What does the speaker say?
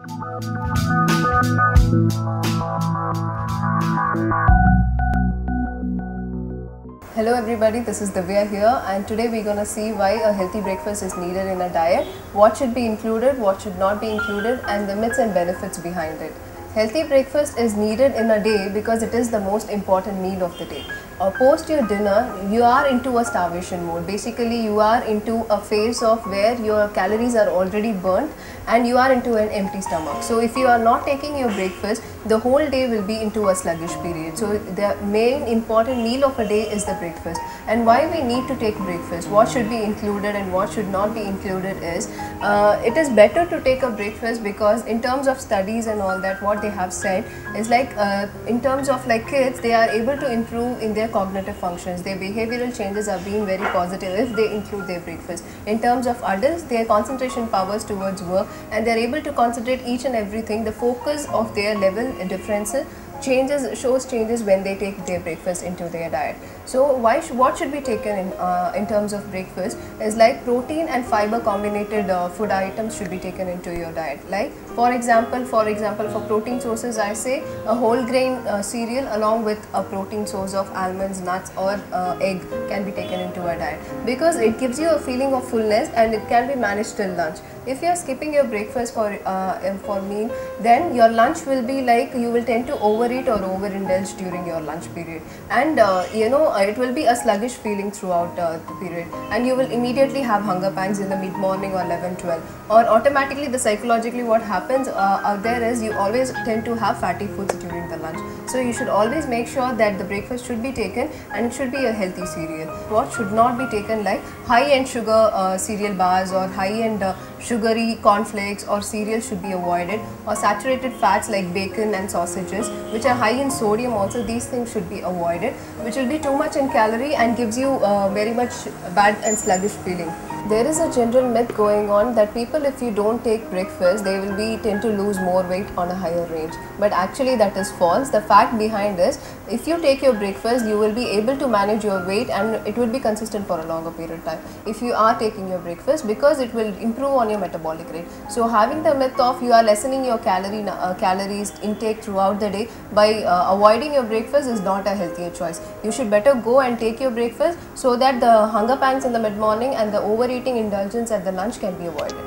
Hello everybody, this is Divya here, and today we're going to see why a healthy breakfast is needed in a diet, what should be included, what should not be included, and the myths and benefits behind it. Healthy breakfast is needed in a day because it is the most important meal of the day. Post your dinner, you are into a starvation mode. Basically, you are into a phase of where your calories are already burnt and you are into an empty stomach. So if you are not taking your breakfast, the whole day will be into a sluggish period. So the main important meal of a day is the breakfast. And why we need to take breakfast, what should be included and what should not be included is, it is better to take a breakfast because in terms of studies and all that, what they have said is like in terms of like kids, they are able to improve in their cognitive functions. Their behavioral changes are being very positive if they include their breakfast. In terms of adults, their concentration powers towards work and they are able to concentrate each and everything. The focus of their level differences shows changes when they take their breakfast into their diet. So what should be taken in terms of breakfast is like protein and fiber combinated food items should be taken into your diet. Like for example for protein sources, I say a whole grain cereal along with a protein source of almonds, nuts or egg can be taken into a diet because it gives you a feeling of fullness and it can be managed till lunch. If you are skipping your breakfast for meal, then your lunch will be like you will tend to overeat or overindulge during your lunch period, and it will be a sluggish feeling throughout the period, and you will immediately have hunger pangs in the mid morning or 11-12, or automatically psychologically what happens out there is you always tend to have fatty foods during the lunch. So you should always make sure that the breakfast should be taken and it should be a healthy cereal. What should not be taken, like high-end sugar cereal bars or high-end sugary cornflakes or cereals should be avoided, or saturated fats like bacon and sausages which are high in sodium also, these things should be avoided, which will be too much in calorie and gives you very much bad and sluggish feeling. There is a general myth going on that people, if you don't take breakfast, they will tend to lose more weight on a higher range. But actually that is false. The fact behind is, if you take your breakfast, you will be able to manage your weight and it will be consistent for a longer period of time if you are taking your breakfast, because it will improve on your metabolic rate. So having the myth of you are lessening your calories intake throughout the day by avoiding your breakfast is not a healthier choice. You should better go and take your breakfast so that the hunger pangs in the mid morning and the overeating indulgence at the lunch can be avoided.